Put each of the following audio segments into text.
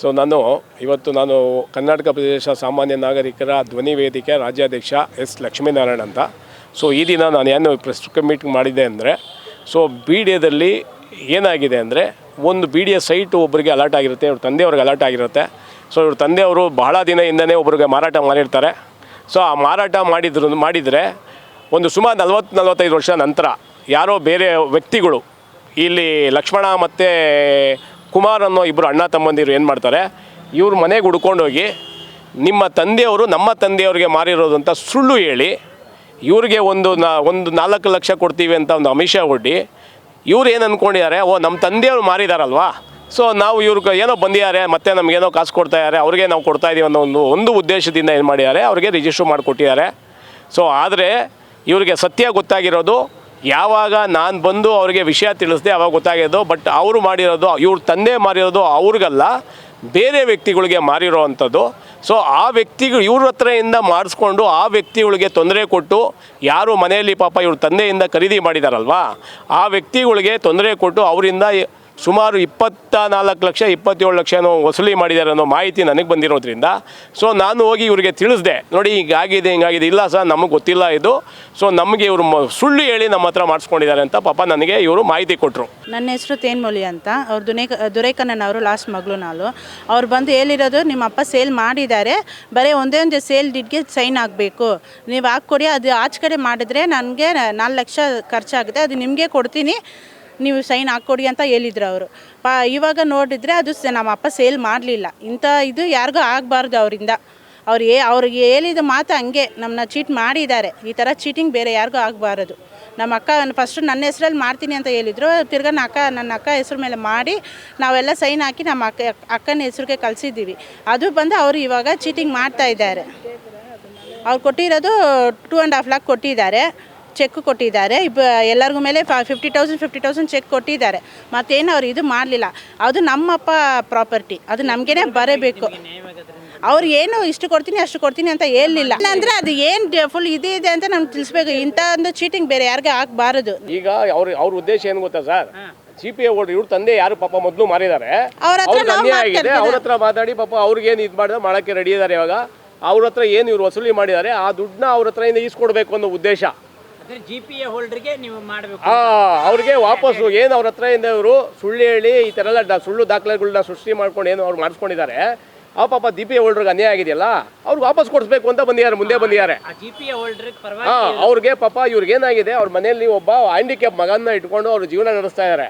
So ನಾನು ಕರ್ನಾಟಕ ಪ್ರದೇಶ ಸಾಮಾನ್ಯ ನಾಗರಿಕರ ಧ್ವನಿ ವೇದಿಕೆ ರಾಜ್ಯಾಧ್ಯಕ್ಷ ಎಸ್ ಲಕ್ಷ್ಮೀನಾರಾಯಣ್ ಅಂತ. ಸೊ ಈ ದಿನ ನಾನು ಏನು ಪ್ರೆಸ್ ಮೀಟಿಂಗ್ ಮಾಡಿದ್ದೆ ಅಂದರೆ, ಸೊ ಬಿ ಡಿ ಎದಲ್ಲಿ ಏನಾಗಿದೆ ಅಂದರೆ, ಒಂದು ಬಿ ಡಿ ಎ ಸೈಟು ಒಬ್ಬರಿಗೆ ಅಲರ್ಟ್ ಆಗಿರುತ್ತೆ, ಇವ್ರ ತಂದೆಯವ್ರಿಗೆ ಅಲರ್ಟ್ ಆಗಿರುತ್ತೆ. ಸೊ ಇವ್ರ ತಂದೆಯವರು ಬಹಳ ದಿನದಿಂದನೇ ಒಬ್ರಿಗೆ ಮಾರಾಟ ಮಾಡಿರ್ತಾರೆ. ಸೊ ಆ ಮಾರಾಟ ಮಾಡಿದರೆ ಒಂದು ಸುಮಾರು 40-45 ವರ್ಷ ನಂತರ ಯಾರೋ ಬೇರೆ ವ್ಯಕ್ತಿಗಳು ಇಲ್ಲಿ ಲಕ್ಷ್ಮಣ ಮತ್ತು ಕುಮಾರ್ ಅನ್ನೋ ಇಬ್ಬರು ಅಣ್ಣ ತಮ್ಮಂದಿರು ಏನು ಮಾಡ್ತಾರೆ, ಇವ್ರ ಮನೆಗೆ ಹುಡ್ಕೊಂಡೋಗಿ ನಿಮ್ಮ ತಂದೆಯವರು ನಮ್ಮ ತಂದೆಯವ್ರಿಗೆ ಮಾರಿರೋದು ಅಂತ ಸುಳ್ಳು ಹೇಳಿ ಇವ್ರಿಗೆ ಒಂದು 4 ಲಕ್ಷ ಕೊಡ್ತೀವಿ ಅಂತ ಒಂದು ಆಮಿಷ ಒಡ್ಡಿ ಇವ್ರು ಏನು ಅಂದ್ಕೊಂಡಿದ್ದಾರೆ, ಓ ನಮ್ಮ ತಂದೆಯವರು ಮಾರಿದಾರಲ್ವಾ, ಸೊ ನಾವು ಇವ್ರಿಗೆ ಏನೋ ಬಂದಿದ್ದಾರೆ ಮತ್ತು ನಮಗೇನೋ ಕಾಸು ಕೊಡ್ತಾಯಿದ್ದಾರೆ, ಅವ್ರಿಗೆ ನಾವು ಕೊಡ್ತಾಯಿದ್ದೀವಿ ಅನ್ನೋ ಒಂದು ಉದ್ದೇಶದಿಂದ ಏನು ಮಾಡಿದ್ದಾರೆ, ಅವ್ರಿಗೆ ರಿಜಿಸ್ಟ್ರ್ ಮಾಡಿಕೊಟ್ಟಿದ್ದಾರೆ. ಸೊ ಆದರೆ ಇವ್ರಿಗೆ ಸತ್ಯ ಗೊತ್ತಾಗಿರೋದು ಯಾವಾಗ ನಾನು ಬಂದು ಅವ್ರಿಗೆ ವಿಷಯ ತಿಳಿಸ್ದೆ ಅವಾಗ ಗೊತ್ತಾಗಿರೋದು. ಬಟ್ ಅವರು ಮಾಡಿರೋದು, ಇವ್ರ ತಂದೆ ಮಾರಿರೋದು ಅವ್ರಿಗಲ್ಲ, ಬೇರೆ ವ್ಯಕ್ತಿಗಳಿಗೆ ಮಾರಿರೋ ಅಂಥದ್ದು. ಸೊ ಆ ವ್ಯಕ್ತಿಗಳು ಇವ್ರ ಹತ್ರದಿಂದ ಮಾಡಿಸ್ಕೊಂಡು ಆ ವ್ಯಕ್ತಿಗಳಿಗೆ ತೊಂದರೆ ಕೊಟ್ಟು, ಯಾರು ಮನೆಯಲ್ಲಿ ಪಾಪ ಇವ್ರ ತಂದೆಯಿಂದ ಖರೀದಿ ಮಾಡಿದಾರಲ್ವಾ ಆ ವ್ಯಕ್ತಿಗಳಿಗೆ ತೊಂದರೆ ಕೊಟ್ಟು ಅವರಿಂದ ಸುಮಾರು 24 ಲಕ್ಷ 27 ಲಕ್ಷನೋ ವಸೂಲಿ ಮಾಡಿದ್ದಾರೆ ಅನ್ನೋ ಮಾಹಿತಿ ನನಗೆ ಬಂದಿರೋದ್ರಿಂದ ಸೊ ನಾನು ಹೋಗಿ ಇವರಿಗೆ ತಿಳಿಸ್ದೆ, ನೋಡಿ ಹಿಂಗಾಗಿದೆ ಇಲ್ಲ ಸರ್ ನಮಗೆ ಗೊತ್ತಿಲ್ಲ ಇದು, ಸೊ ನಮಗೆ ಇವರು ಸುಳ್ಳು ಹೇಳಿ ನಮ್ಮ ಹತ್ರ ಮಾಡಿಸ್ಕೊಂಡಿದ್ದಾರೆ ಅಂತ ಪಾಪ ನನಗೆ ಇವರು ಮಾಹಿತಿ ಕೊಟ್ಟರು. ನನ್ನ ಹೆಸರು ತೇನ್ಮೊಳಿ ಅಂತ, ಅವ್ರು ದುರೈಕಣ್ಣನವರು ಲಾಸ್ಟ್ ಮಗಳು ನಾನು. ಅವ್ರು ಬಂದು ಹೇಳಿರೋದು, ನಿಮ್ಮ ಅಪ್ಪ ಸೇಲ್ ಮಾಡಿದ್ದಾರೆ, ಬರೀ ಒಂದೇ ಒಂದು ಸೇಲ್ ಡೀಡ್ಗೆ ಸೈನ್ ಆಗಬೇಕು, ನೀವು ಹಾಕ್ಕೊಡಿ, ಅದು ಆಚೆ ಕಡೆ ಮಾಡಿದ್ರೆ ನನಗೆ 4 ಲಕ್ಷ ಖರ್ಚಾಗುತ್ತೆ, ಅದು ನಿಮಗೆ ಕೊಡ್ತೀನಿ, ನೀವು ಸೈನ್ ಹಾಕ್ಕೊಡಿ ಅಂತ ಹೇಳಿದ್ರು ಅವರು. ಇವಾಗ ನೋಡಿದರೆ ಅದು ನಮ್ಮ ಅಪ್ಪ ಸೇಲ್ ಮಾಡಲಿಲ್ಲ. ಇಂಥ ಇದು ಯಾರಿಗೂ ಆಗಬಾರ್ದು ಅವರಿಂದ. ಅವ್ರಿಗೆ ಹೇಳಿದ ಮಾತು ಹಂಗೆ ನಮ್ಮನ್ನ ಚೀಟ್ ಮಾಡಿದ್ದಾರೆ. ಈ ಥರ ಚೀಟಿಂಗ್ ಬೇರೆ ಯಾರಿಗೂ ಆಗಬಾರದು. ನಮ್ಮ ಅಕ್ಕ ಫಸ್ಟು ನನ್ನ ಹೆಸ್ರಲ್ಲಿ ಮಾಡ್ತೀನಿ ಅಂತ ಹೇಳಿದರು, ತಿರ್ಗಾ ನನ್ನ ಅಕ್ಕ ಹೆಸ್ರ ಮೇಲೆ ಮಾಡಿ ನಾವೆಲ್ಲ ಸೈನ್ ಹಾಕಿ ನಮ್ಮ ಅಕ್ಕನ ಹೆಸ್ರಿಗೆ ಕಳಿಸಿದ್ದೀವಿ. ಅದು ಬಂದು ಅವರು ಇವಾಗ ಚೀಟಿಂಗ್ ಮಾಡ್ತಾ ಇದ್ದಾರೆ. ಅವ್ರು ಕೊಟ್ಟಿರೋದು 2.5 lakh ಕೊಟ್ಟಿದ್ದಾರೆ, ಚೆಕ್ ಕೊಟ್ಟಿದ್ದಾರೆ. ಎಲ್ಲರಿಗೂ ಮೇಲೆ 50,000 ಚೆಕ್ ಕೊಟ್ಟಿದ್ದಾರೆ. ಮತ್ತೇನು ಅವ್ರು ಇದು ಮಾಡಲಿಲ್ಲ. ಅದು ನಮ್ಮಪ್ಪ ಪ್ರಾಪರ್ಟಿ, ಅದು ನಮಗೇನೆ ಬರಬೇಕು. ಅವ್ರು ಏನು ಇಷ್ಟು ಕೊಡ್ತೀನಿ ಅಷ್ಟು ಕೊಡ್ತೀನಿ ಅಂತ ಹೇಳಲಿಲ್ಲ. ಅಂದರೆ ಅದು ಏನು ಫುಲ್ ಇದೆ ಅಂತ ನಮ್ಗೆ ತಿಳಿಸ್ಬೇಕು. ಇಂಥ ಒಂದು ಚೀಟಿಂಗ್ ಬೇರೆ ಯಾರಿಗೂ ಆಗಬಾರದು. ಈಗ ಅವ್ರ ಉದ್ದೇಶ ಏನು ಗೊತ್ತಾ ಸರ್, GPA ಹೋಲ್ಡರ್ ಇವ್ರ ತಂದೆ ಯಾರು ಪಾಪ ಮೊದಲು ಮಾರಿದ್ದಾರೆ, ಅವ್ರ ಹತ್ರ ಮಾತಾಡಿ ಪಾಪ ಅವ್ರಿಗೇನು ಇದು ಮಾಡೋಕ್ಕೆ ರೆಡಿ ಇದ್ದಾರೆ. ಇವಾಗ ಅವ್ರ ಹತ್ರ ಏನು ಇವ್ರು ವಸೂಲಿ ಮಾಡಿದ್ದಾರೆ ಆ ದುಡ್ಡನ್ನ ಅವ್ರ ಹತ್ರ ಈಸ್ಕೊಡ್ಬೇಕು ಅನ್ನೋ ಉದ್ದೇಶ. GPA ಹೋಲ್ಡರ್ಗೆ ನೀವು ಮಾಡಬೇಕು, ಅವ್ರಿಗೆ ವಾಪಸ್ಸು ಏನು ಅವ್ರ ಹತ್ರ ಇಂದ ಇವರು ಸುಳ್ಳು ಹೇಳಿ ಈ ಥರ ಎಲ್ಲ ಸುಳ್ಳು ದಾಖಲೆಗಳನ್ನ ಸೃಷ್ಟಿ ಮಾಡ್ಕೊಂಡು ಏನು ಅವ್ರು ಮಾಡಿಸ್ಕೊಂಡಿದ್ದಾರೆ. ಆ ಪಾಪ GPA ಹೋಲ್ಡರ್ಗೆ ಅನ್ಯಾಯ ಆಗಿದೆಯಲ್ಲ, ಅವ್ರಿಗೆ ವಾಪಸ್ ಕೊಡಿಸ್ಬೇಕು ಅಂತ ಮುಂದೆ ಬಂದಿದ್ದಾರೆ. ಅವ್ರಿಗೆ ಪಾಪ ಇವ್ರಿಗೇನಾಗಿದೆ, ಅವ್ರ ಮನೆಯಲ್ಲಿ ಒಬ್ಬ ಹ್ಯಾಂಡಿಕ್ಯಾಪ್ ಮಗನ್ನ ಇಟ್ಕೊಂಡು ಅವ್ರ ಜೀವನ ನಡೆಸ್ತಾ ಇದ್ದಾರೆ.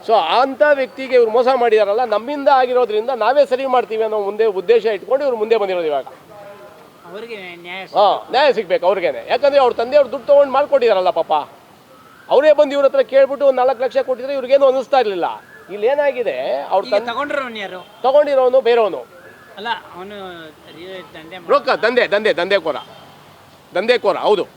ಸೊ ಅಂಥ ವ್ಯಕ್ತಿಗೆ ಇವ್ರು ಮೋಸ ಮಾಡಿದಾರಲ್ಲ, ನಮ್ಮಿಂದ ಆಗಿರೋದ್ರಿಂದ ನಾವೇ ಸರಿ ಮಾಡ್ತೀವಿ ಅನ್ನೋ ಉದ್ದೇಶ ಇಟ್ಕೊಂಡು ಇವ್ರು ಮುಂದೆ ಬಂದಿರೋದು. ಇವಾಗ ನ್ಯಾಯ ಸಿಗ್ಬೇಕು ಅವ್ರಿಗೇನೆ. ಯಾಕಂದ್ರೆ ಅವ್ರ ತಂದೆಯವ್ರು ದುಡ್ಡು ತೊಗೊಂಡು ಮಾಡ್ಕೊಟ್ಟಿದಾರಲ್ಲ ಪಾಪ, ಅವರೇ ಬಂದು ಇವ್ರ ಹತ್ರ ಕೇಳ್ಬಿಟ್ಟು 4 ಲಕ್ಷ ಕೊಟ್ಟಿದ್ರೆ ಇವ್ರಿಗೇನು ಅನ್ನಿಸ್ತಾ ಇರಲಿಲ್ಲ. ಇಲ್ಲಿ ಏನಾಗಿದೆ, ಅವ್ರ ತಗೊಂಡಿರೋನು ಬೇರೆಯವನು ಅಲ್ಲ, ಅವನು ರೊಕ್ಕ ದಂಧೆಕೋರ ಹೌದು.